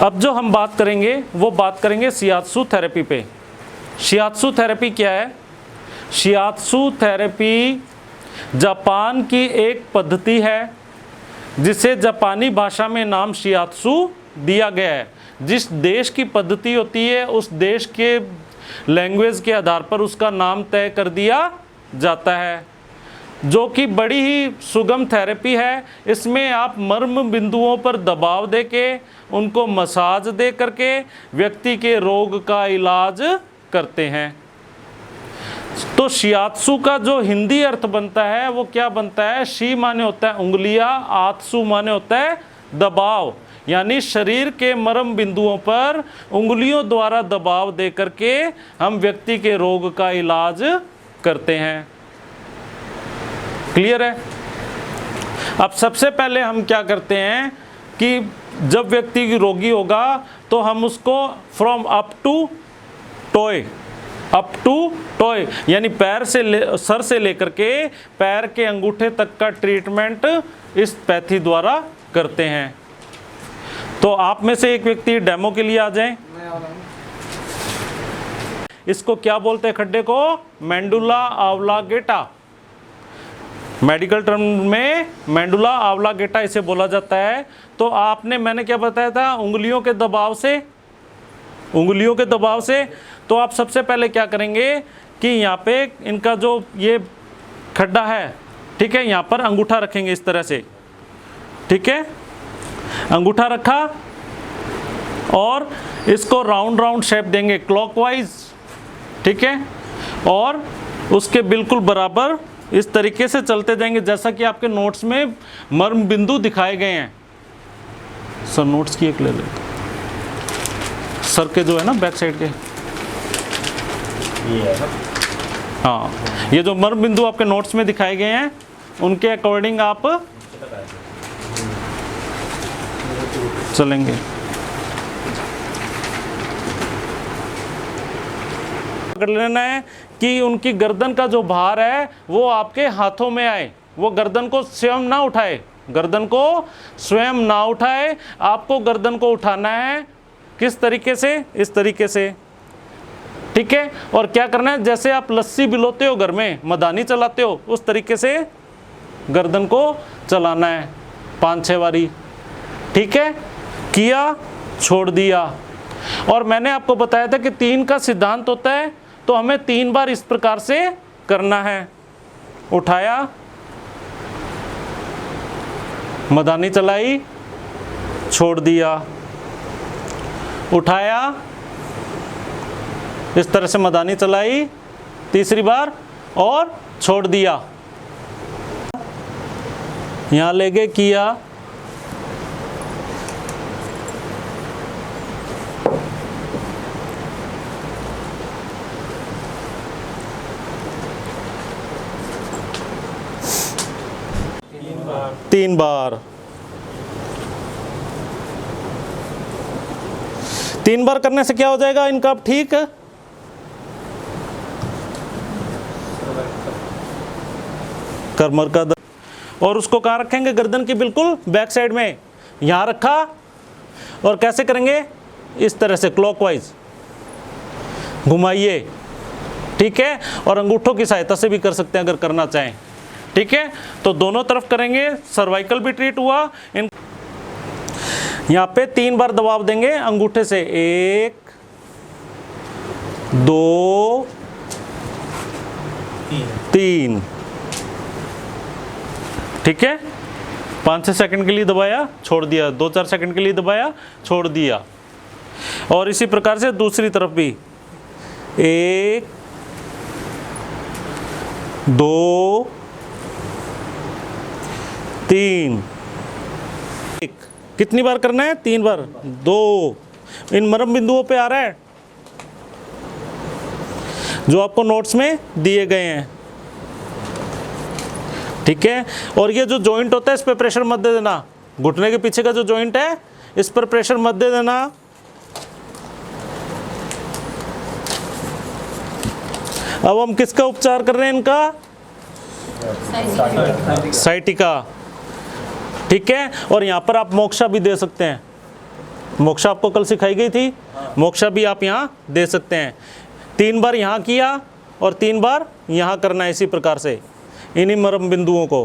अब जो हम बात करेंगे वो बात करेंगे शियात्सु थेरेपी पे। शियात्सु थेरेपी क्या है? शियात्सु थेरेपी जापान की एक पद्धति है जिसे जापानी भाषा में नाम शियात्सु दिया गया है। जिस देश की पद्धति होती है उस देश के लैंग्वेज के आधार पर उसका नाम तय कर दिया जाता है, जो कि बड़ी ही सुगम थेरेपी है। इसमें आप मर्म बिंदुओं पर दबाव दे के उनको मसाज दे करके व्यक्ति के रोग का इलाज करते हैं। तो शियात्सु का जो हिंदी अर्थ बनता है वो क्या बनता है? शी माने होता है उंगलियां, आत्सु माने होता है दबाव, यानी शरीर के मर्म बिंदुओं पर उंगलियों द्वारा दबाव दे करके हम व्यक्ति के रोग का इलाज करते हैं। क्लियर है? अब सबसे पहले हम क्या करते हैं कि जब व्यक्ति रोगी होगा तो हम उसको फ्रॉम अप टू टॉय यानी पैर से सर से लेकर के पैर के अंगूठे तक का ट्रीटमेंट इस पैथी द्वारा करते हैं। तो आप में से एक व्यक्ति डेमो के लिए आ जाएं। इसको क्या बोलते हैं खड्डे को? मेंडुला ऑब्लांगेटा। मेडिकल टर्म में मेंडुला ऑब्लांगेटा इसे बोला जाता है। तो आपने, मैंने क्या बताया था? उंगलियों के दबाव से। तो आप सबसे पहले क्या करेंगे कि यहाँ पे इनका जो ये खड्डा है, ठीक है, यहाँ पर अंगूठा रखेंगे इस तरह से, ठीक है, अंगूठा रखा और इसको राउंड शेप देंगे क्लॉकवाइज, ठीक है, और उसके बिल्कुल बराबर इस तरीके से चलते जाएंगे जैसा कि आपके नोट्स में मर्म बिंदु दिखाए गए हैं। सर नोट्स की एक ले लेते, सर के जो है ना बैक साइड के, हाँ, ये जो मर्म बिंदु आपके नोट्स में दिखाए गए हैं उनके अकॉर्डिंग आप चलेंगे। पकड़ लेना है कि उनकी गर्दन का जो भार है वो आपके हाथों में आए, वो गर्दन को स्वयं ना उठाए, आपको गर्दन को उठाना है। किस तरीके से? इस तरीके से, ठीक है। और क्या करना है? जैसे आप लस्सी बिलोते हो घर में, मदानी चलाते हो, उस तरीके से गर्दन को चलाना है 5-6 बारी, ठीक है। किया, छोड़ दिया। और मैंने आपको बताया था कि 3 का सिद्धांत होता है, तो हमें 3 बार इस प्रकार से करना है। उठाया, मदानी चलाई, छोड़ दिया, उठाया, इस तरह से मदानी चलाई 3री बार और छोड़ दिया। यहां ले गए, किया, तीन बार 3 बार करने से क्या हो जाएगा इनका? अब ठीक, कमर का दर्द। और उसको कहाँ रखेंगे? गर्दन की बिल्कुल बैक साइड में, यहाँ रखा। और कैसे करेंगे? इस तरह से क्लॉकवाइज घुमाइए, ठीक है। और अंगूठों की सहायता से भी कर सकते हैं अगर करना चाहें, ठीक है। तो दोनों तरफ करेंगे, सर्वाइकल भी ट्रीट हुआ। यहाँ पे 3 बार दबाव देंगे अंगूठे से, 1 2 3, ठीक है। 5-6 सेकंड के लिए दबाया, छोड़ दिया, 2-4 सेकंड के लिए दबाया, छोड़ दिया। और इसी प्रकार से दूसरी तरफ भी 1 2 3। कितनी बार करना है? 3 बार। 2 इन मर्म बिंदुओं पे आ रहा है जो आपको नोट्स में दिए गए हैं, ठीक है। और ये जो जॉइंट होता है इस पर प्रेशर मत दे देना, घुटने के पीछे का जो जॉइंट है इस पर प्रेशर मत दे देना। अब हम किसका उपचार कर रहे हैं? इनका साइटिका, ठीक है। और यहाँ पर आप मोक्षा भी दे सकते हैं, मोक्षा आपको कल सिखाई गई थी, मोक्षा भी आप यहाँ दे सकते हैं। 3 बार यहाँ किया और 3 बार यहाँ करना है, इसी प्रकार से इन्हीं मरम बिंदुओं को।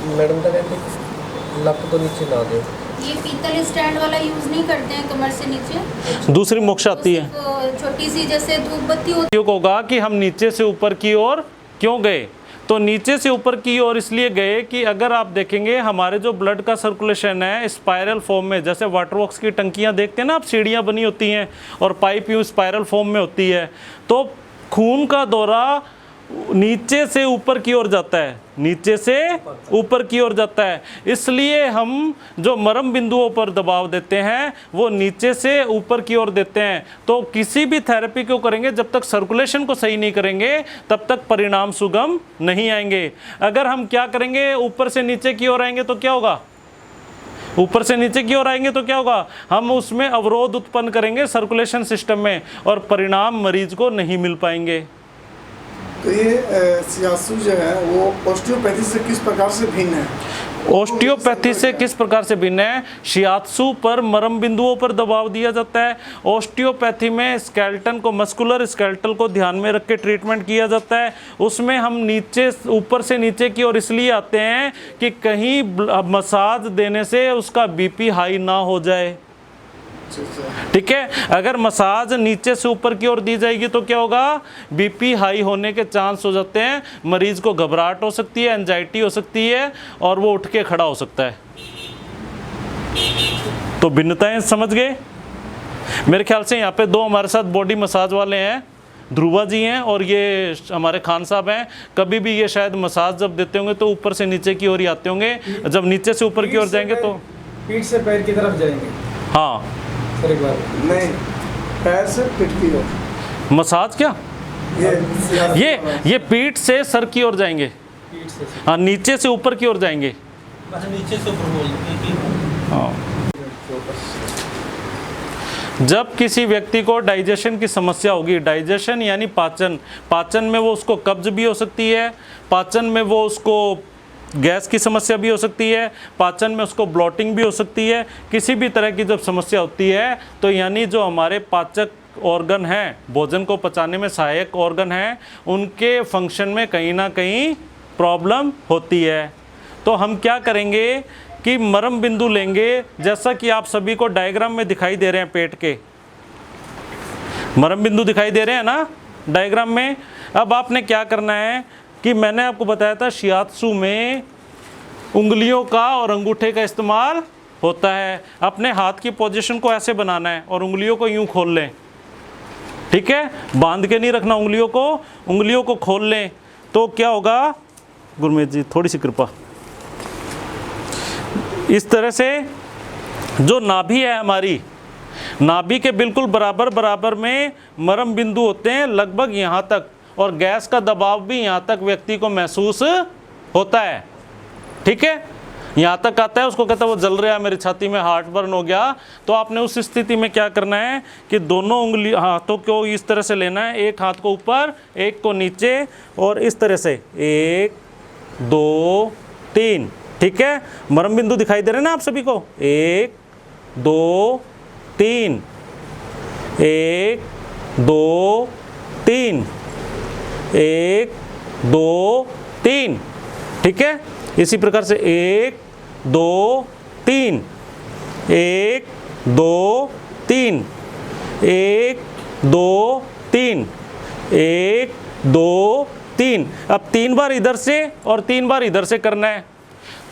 मैडम तो कहते लप तो नीचे ना दो। ये पीतल स्टैंड वाला यूज नहीं करते हैं कमर से नीचे। दूसरी मोक्षा आती है, छोटी सी जैसे धूप बत्ती होती होगा कि हम नीचे से ऊपर की ओर क्यों गए, तो नीचे से ऊपर की ओर इसलिए गए कि अगर आप देखेंगे हमारे जो ब्लड का सर्कुलेशन है स्पाइरल फॉर्म में, जैसे वाटर वर्क्स की टंकियां देखते हैं ना आप, सीढ़ियां बनी होती हैं और पाइप यूं स्पाइरल फॉर्म में होती है, तो खून का दौरा नीचे से ऊपर की ओर जाता है, नीचे से ऊपर की ओर जाता है। इसलिए हम जो मरम बिंदुओं पर दबाव देते हैं वो नीचे से ऊपर की ओर देते हैं। तो किसी भी थेरेपी को करेंगे जब तक सर्कुलेशन को सही नहीं करेंगे तब तक परिणाम सुगम नहीं आएंगे। अगर हम क्या करेंगे, ऊपर से नीचे की ओर आएंगे तो क्या होगा, ऊपर से नीचे की ओर आएंगे तो क्या होगा, हम उसमें अवरोध उत्पन्न करेंगे सर्कुलेशन सिस्टम में और परिणाम मरीज को नहीं मिल पाएंगे। तो ये शियात्सु जो है वो ओस्टियोपैथी से किस प्रकार से भिन्न है? ओस्टियोपैथी से किस प्रकार से भिन्न है? शियात्सु पर मरम बिंदुओं पर दबाव दिया जाता है। ओस्टियोपैथी में स्केलेटन को, मस्कुलर स्केलेटल को ध्यान में रख के ट्रीटमेंट किया जाता है। उसमें हम नीचे, ऊपर से नीचे की ओर इसलिए आते हैं कि कहीं मसाज देने से उसका बीपी हाई ना हो जाए। ठीक है, अगर मसाज नीचे से ऊपर की ओर दी जाएगी तो क्या होगा, बीपी हाई होने के चांस हो जाते हैं, मरीज को घबराहट हो सकती है, एंजाइटी हो सकती है और वो उठ के खड़ा हो सकता है। तो भिन्नताएं समझ गए? मेरे ख्याल से यहाँ पे 2 हमारे साथ बॉडी मसाज वाले हैं, ध्रुवा जी हैं और ये हमारे खान साहब हैं। कभी भी ये शायद मसाज जब देते होंगे तो ऊपर से नीचे की ओर ही आते होंगे, जब नीचे से ऊपर की ओर जाएंगे तो पीठ से पैर की तरफ जाएंगे। हाँ, एक बार नहीं, पैर से पीठ की ओर मसाज क्या, ये पीठ से सर की ओर जाएंगे, पीठ से हाँ नीचे से ऊपर की ओर जाएंगे। नीचे से ऊपर बोल। हाँ, जब किसी व्यक्ति को डाइजेशन की समस्या होगी, डाइजेशन यानी पाचन, पाचन में वो उसको कब्ज भी हो सकती है, पाचन में वो उसको गैस की समस्या भी हो सकती है, पाचन में उसको ब्लॉटिंग भी हो सकती है, किसी भी तरह की जब समस्या होती है तो यानी जो हमारे पाचक ऑर्गन हैं, भोजन को पचाने में सहायक ऑर्गन हैं, उनके फंक्शन में कहीं ना कहीं प्रॉब्लम होती है। तो हम क्या करेंगे कि मरम बिंदु लेंगे, जैसा कि आप सभी को डायग्राम में दिखाई दे रहे हैं, पेट के मरम बिंदु दिखाई दे रहे हैं ना डायग्राम में। अब आपने क्या करना है कि मैंने आपको बताया था शियात्सु में उंगलियों का और अंगूठे का इस्तेमाल होता है। अपने हाथ की पोजीशन को ऐसे बनाना है और उंगलियों को यूं खोल लें, ठीक है, बांध के नहीं रखना उंगलियों को खोल लें। तो क्या होगा, गुरमीत जी थोड़ी सी कृपा, इस तरह से जो नाभि है हमारी, नाभि के बिल्कुल बराबर में मरम बिंदु होते हैं, लगभग यहाँ तक, और गैस का दबाव भी यहाँ तक व्यक्ति को महसूस होता है। ठीक है, यहाँ तक आता है, उसको कहता है वो जल रहा है, मेरी छाती में हार्ट बर्न हो गया। तो आपने उस स्थिति में क्या करना है कि दोनों उंगली हाथों को इस तरह से लेना है, एक हाथ को ऊपर एक को नीचे और इस तरह से 1 2 3। ठीक है, मरम बिंदु दिखाई दे रहे हैं ना आप सभी को, 1 2 3, 1 2 3, 1 2 3। ठीक है, इसी प्रकार से 1 2 3, 1 2 3, 1 2 3, 1 2 3। अब 3 बार इधर से और 3 बार इधर से करना है।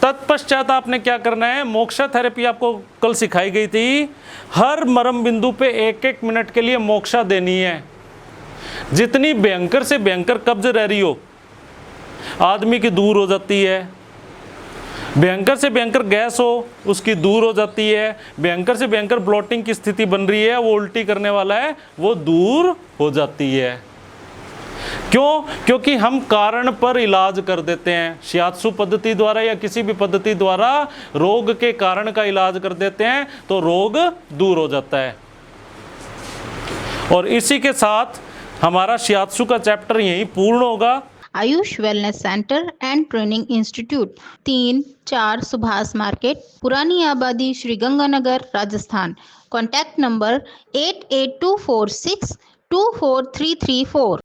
तत्पश्चात आपने क्या करना है, मोक्षा थेरेपी आपको कल सिखाई गई थी, हर मरम बिंदु पे 1-1 मिनट के लिए मोक्षा देनी है। जितनी भयंकर से भयंकर कब्ज रह रही हो आदमी की दूर हो जाती है, भयंकर से भयंकर गैस हो उसकी दूर हो जाती है, भयंकर से भयंकर ब्लॉटिंग की स्थिति बन रही है, वो उल्टी करने वाला है, वो दूर हो जाती है। क्यों? क्योंकि हम कारण पर इलाज कर देते हैं, शियात्सु पद्धति द्वारा या किसी भी पद्धति द्वारा रोग के कारण का इलाज कर देते हैं तो रोग दूर हो जाता है। और इसी के साथ हमारा शियात्सु का चैप्टर यहीं पूर्ण होगा। Ayush wellness centre and training institute, 3-4 Subhash market, पुरानी आबादी, श्रीगंगानगर, राजस्थान। Contact number 8824624334।